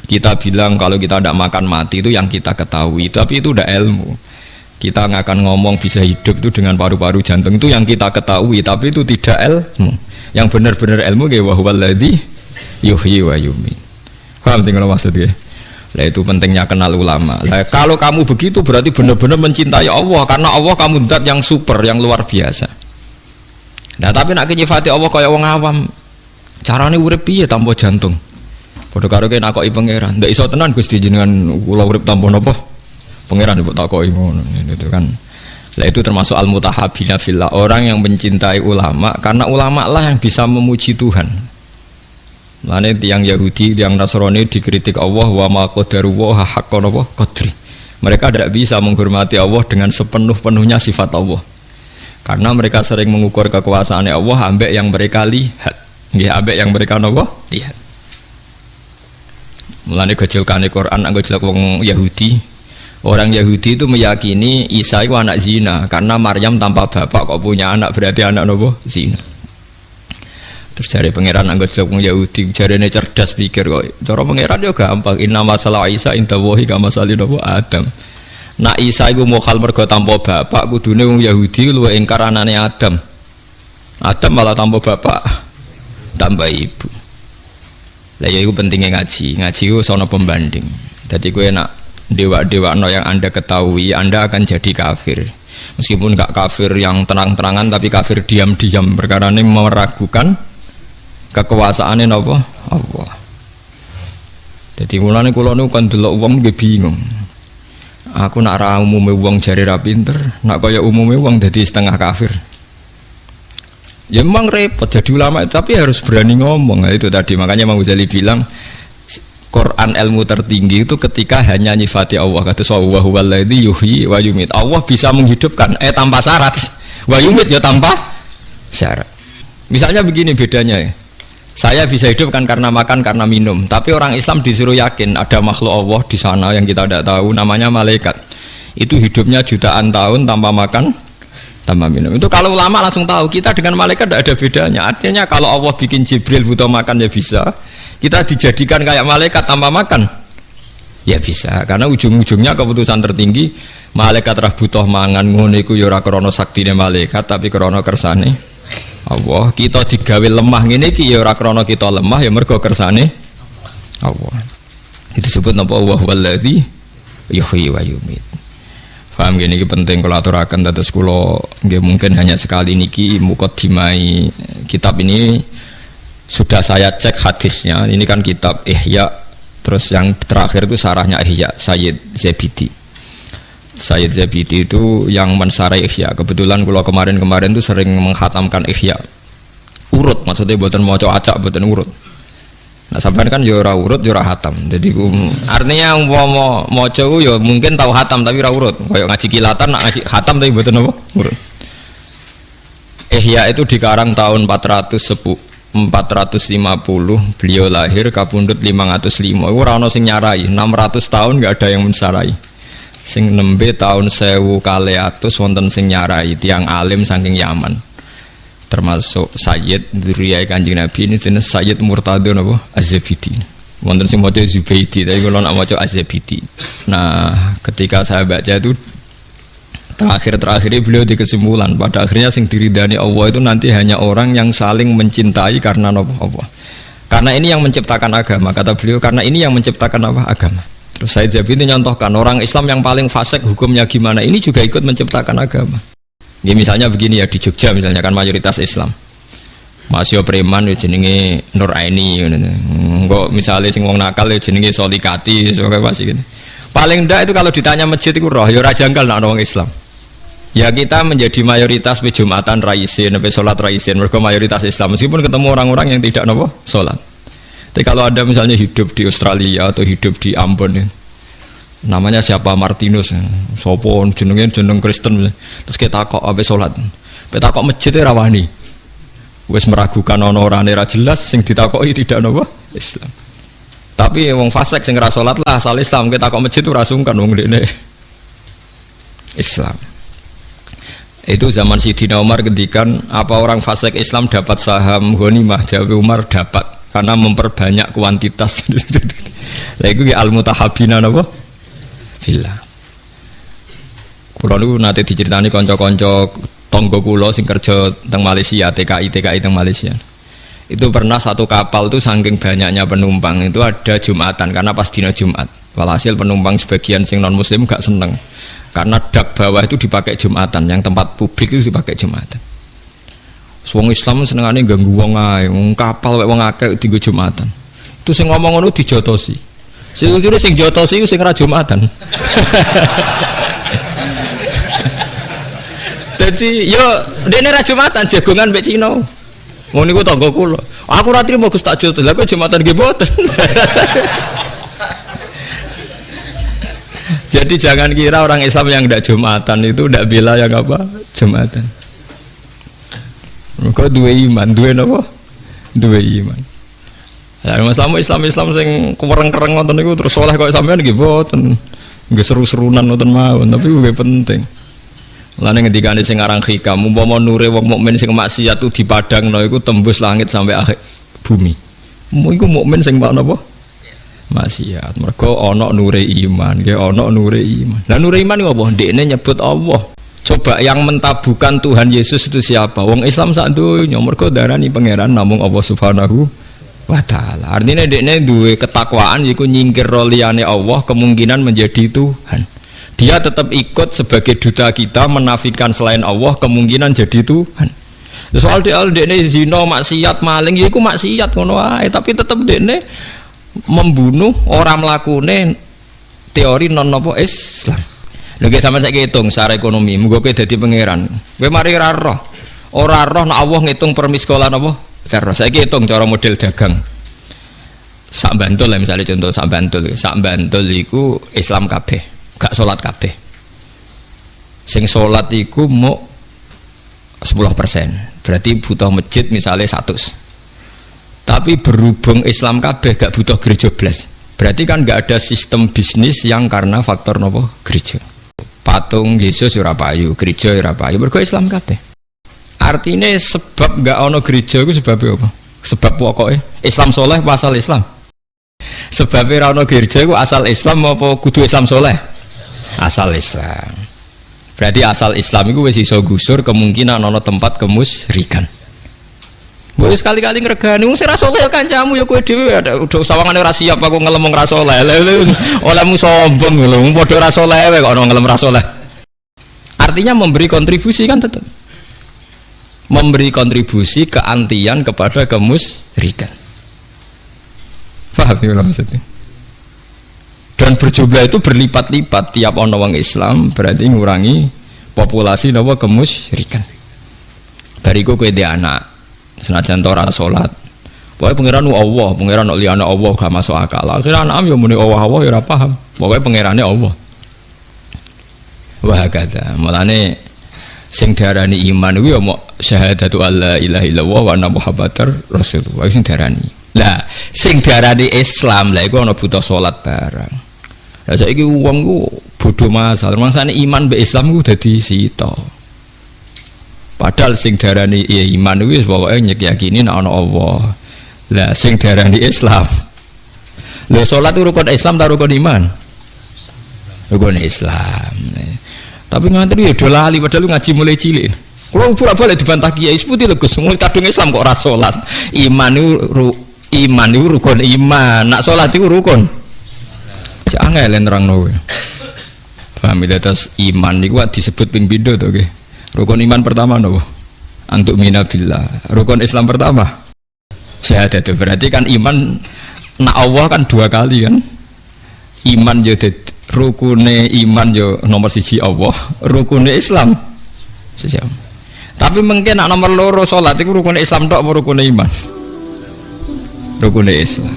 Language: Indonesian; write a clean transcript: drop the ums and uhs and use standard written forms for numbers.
Kita bilang kalau kita tidak makan mati itu yang kita ketahui, tapi itu udah ilmu. Kita nggak akan ngomong bisa hidup itu dengan paru-paru jantung, itu yang kita ketahui, tapi itu tidak ilmu. Yang benar-benar ilmu kayak wahuwaladzi yuhyi wa yumiit. Paham sih kalau maksudnya? Nah itu pentingnya kenal ulama. Nah, kalau kamu begitu berarti benar-benar mencintai Allah, karena Allah kamu zat yang super, yang luar biasa. Nah tapi nak nyifati Allah kayak wong awam, carane urip piye tanpa jantung? Padha karo kene nakoki pangeran. Ndak iso tenan Gusti jenengan kula urip tanpa napa? Pangeran mbok takoki ngono gitu kan. Lah itu termasuk al-mutahabbina fillah, orang yang mencintai ulama karena ulama lah yang bisa memuji Tuhan. Lane tiang Yahudi, tiang Nasrani dikritik Allah wa ma qadaruhu haqqan qadri. Mereka tidak bisa menghormati Allah dengan sepenuh-penuhnya sifat Allah. Karena mereka sering mengukur kekuasaan Allah ambek yang mereka lihat. Nggih ambek yang mereka napa? Lihat. Mulane gejolkane Quran anggo jelek wong Yahudi. Orang Yahudi itu meyakini Isa itu anak zina karena Maryam tanpa bapak kok punya anak, berarti anak nopo zina. Terus cari pangeran anggo jelek wong Yahudi, jarene cerdas pikir kok. Cara pangeran yo gampang, inna masalah Isa indallahi kama salih nopo Adam. Nak Isa iku mokal mergo tanpa bapak, kudune wong Yahudi luwih ingkar anane Adam. Adam malah tanpa bapak, tambah ibu. Lah ya itu pentingnya ngaji itu sono pembanding. Jadi gue nak dewa-dewa no yang anda ketahui, anda akan jadi kafir. Meskipun gak kafir yang terang-terangan, tapi kafir diam-diam perkara ini meragukan kekuasaannya apa? Allah. Jadi mulane kula niku kan delok wong nggih bingung. Aku nak ra umume wong jare ra pinter, nak kaya umume wong dadi setengah kafir. Ya memang repot jadi ulama, tapi harus berani ngomong. Nah, itu tadi makanya Imam Ghazali bilang Quran ilmu tertinggi itu ketika hanya nyifati Allah, kata wa huwallazi yuhyi wa yumiit. Allah bisa menghidupkan tanpa syarat, wa yumiit ya tanpa syarat. Misalnya begini bedanya ya, saya bisa hidup kan karena makan, karena minum, tapi orang Islam disuruh yakin ada makhluk Allah di sana yang kita tidak tahu, namanya malaikat. Itu hidupnya jutaan tahun tanpa makan, tanpa minum. Itu kalau ulama langsung tahu, kita dengan malaikat tidak ada bedanya. Artinya kalau Allah bikin Jibril butuh makan ya bisa, kita dijadikan kayak malaikat tanpa makan ya bisa, karena ujung-ujungnya keputusan tertinggi malaikat rah butuh mangan ngono iku ya ora krana saktine malaikat, tapi krana kersane Allah. Kita digawe lemah ngene iki ya ora krana kita lemah, ya mergo kersane Allah. Itu disebut napa wa huwallazi yuhyi wa yumiit. Paham gini, ini penting kalau aturakan. Terus kalau nggak mungkin hanya sekali niki mukaddimai kitab ini sudah saya cek hadisnya. Ini kan kitab Ihya, terus yang terakhir itu sarahnya Ihya Sayyid Zabidi. Sayyid Zabidi itu yang mensarai Ihya. Kebetulan kalau kemarin itu sering menghatamkan Ihya urut, maksudnya buatan mau acak buatan urut. Nah sampai kan yo ora urut yo ora hatam. Jadi artinya mau cowo yo mungkin tahu hatam tapi ora urut. Kayak ngaji kilatan nak ngaji hatam tapi mboten apa? Urut. Ihya itu dikarang tahun 450, beliau lahir kapundhut 505. Ora ono sing nyarai, 600 tahun enggak ada yang mensarai. Sing nembe tahun 1200 wonten sing nyarai, tiang alim saking Yaman. Termasuk Sayyid Dzurriyyah Kanjeng Nabi ini jenis Sayyid Murtadho napa Az-Zabidi. Wonten sing maca Zubaidi, tapi kalau nak maca Az-Zabidi. Nah, ketika saya baca itu terakhir beliau di kesimpulan pada akhirnya sing diridani Allah itu nanti hanya orang yang saling mencintai karena napa Allah. Karena ini yang menciptakan agama, kata beliau, karena ini yang menciptakan apa? Agama. Terus Sayyid Zabidi nyontohkan orang Islam yang paling fasik hukumnya gimana, ini juga ikut menciptakan agama. Ya misalnya begini ya, di Jogja misalnya kan mayoritas Islam. Masih preman ya jenenge Nur Aini kok misalnya sing wong nakal ya jenenge Solikati sebagai pasti gitu. Paling ndak itu kalau ditanya masjid itu roh ya ora janggal nek wong Islam. Ya kita menjadi mayoritas pe Jumatan raisin, pe salat raisin mergo mayoritas Islam meskipun ketemu orang-orang yang tidak napa salat. Tapi kalau ada misalnya hidup di Australia atau hidup di Ambon ya, namanya siapa Martinus, sopo jeneng Kristen, terus kita takok ape salat, kita takok masjid ora wani, wis meragukan ono orane ra jelas, sing ditakoki tidak napa Islam. Tapi wong fasik sing ora salat lah asal Islam, kita takok masjid ora sungkan wong dekne Islam. Itu zaman Sidina Umar ngendikan apa orang fasik Islam dapat saham ghanimah, jawab Umar dapat karena memperbanyak kuantitas. Lah iku al mutahabbina napa? Fillah. Kula niku nate diceritani kanca-kanca tangga kula sing kerja teng Malaysia, TKI teng Malaysia. Itu pernah satu kapal tuh saking banyaknya penumpang itu ada Jumatan karena pas dina Jumat. Walhasil penumpang sebagian sing non muslim gak seneng karena dak bawah itu dipakai Jumatan, yang tempat publik itu dipakai Jumatan. Wong Islam senengane ganggu wong ae, wong kapal wong akeh dienggo Jumatan. Itu sing ngomong ngono dijotosi. Sing jotosi iku sing ra Jumatan. Jadi yo dene ra Jumatan jagongan mbek Cina. Ngono niku tangga kula. Aku ra trimo Gus tak jotos. Lah kok Jumatan nggih mboten. Jadi jangan kira orang Islam yang tidak Jumatan itu tidak bela yang apa? Jumatan. Kok dua iman, dua apa? Dua iman. Ya Islam sing kereng-kereng ngoten niku terus saleh kok sampean nggih mboten. Nggih seru-serunan ngoten mawon, tapi nggih penting. Lane ngendikane sing aran hikam, umpama nure wong mukmin sing maksiat ku dipadangno iku tembus langit sampai akhir bumi. Iku mukmin sing napa? Maksiat. Mergo ana nure iman, nggih ana nure iman. Lah nure iman iku apa? Ndekne nyebut Allah. Coba yang mentabukan Tuhan Yesus itu siapa? Wong Islam sak donya mergo darani pangeran namung Allah Subhanahu wa taala. Artinya dekne duwe ketakwaan iku nyingkir liyane Allah kemungkinan menjadi Tuhan. Dia tetap ikut sebagai duta kita menafikan selain Allah kemungkinan jadi Tuhan. Soal dekne zina, maksiat, maling iku maksiat ngono wae, tapi tetap dekne membunuh orang mlakune teori non apa Islam. Lha iki sampeyan saiki hitung secara ekonomi, muga kowe dadi pangeran. Kowe mari ora roh. Ora roh nek Allah ngitung permiskolan apa? Terus saiki hitung cara model dagang. Sak Bantul lah misalnya contoh sak Bantul iku Islam kabeh, gak salat kabeh. Sing salat iku mau 10%. Berarti butuh masjid misalnya 100. Tapi berhubung Islam kabeh gak butuh gereja blas. Berarti kan gak ada sistem bisnis yang karena faktor nopo gereja. Patung Yesus ora payu, gereja ora payu, mergo Islam kabeh. Artinya sebab gak ono gereja itu sebabnya apa? Sebab pokoknya Islam soleh apa asal Islam? Sebabnya ono gereja itu asal Islam apa kudu Islam soleh? Asal Islam. Berarti asal Islam itu wis iso gusur kemungkinan ono tempat kemusyrikan. Mbok sekali-kali ngregani wong sing ra saleh kancamu ya kowe dhewe udah sawangane ora siap aku ngelem ra saleh. Olehmu sombong lho, padha ra saleh wae kok ono ngelem ra saleh. Artinya memberi kontribusi kan tetap. Memberi kontribusi keantian kepada kemusyrikan. Paham ya maksudnya? Dan berjumlah itu berlipat-lipat tiap ono wong Islam berarti ngurangi populasi napa kemusyrikan. Bariku kowe dhe anak senajan ora salat. Pokoke pangeran Allah, pangeran liyane Allah gak masuk akal. Akhire anak yo muni Allah ya ora paham. Pokoke pangerane Allah. Wah kata, mulane sing diarani iman kuwi ya mok syahadatu alla ilaha illallah wa anna muhammadar rasulullah sing diarani. Lah sing diarani Islam lah iku ana butuh salat barang. Lah saiki wong ku bodho masal, mangsane iman mbek Islam ku dadi sita. Padahal sing diarani iman kuwi pokoke nyekiyakini nek ana Allah. Lah sing diarani Islam. Lha salat itu rukun Islam ta rukun iman? Rukun Islam. Tapi ngantri ya do lali padahal ngaji mulai cilik. Kalau bolak-balik dibantah kiai seputi lho Gus, mulai kadung Islam kok ora salat. Iman itu rukun iman, nak salat itu rukun. Jangan ngelen nerangno kowe. Paham ya terus iman niku disebut ping pindho to nggih. Rukun iman pertama napa? Antuk mina billah. Rukun Islam pertama syahadat. Berarti kan iman nak Allah kan dua kali kan. Iman yo rukune iman yo nomor 1 Allah, rukune Islam sesiam. Tapi mungkin nak nomor 2 salat iku rukune Islam tok apa rukune iman? Rukune Islam.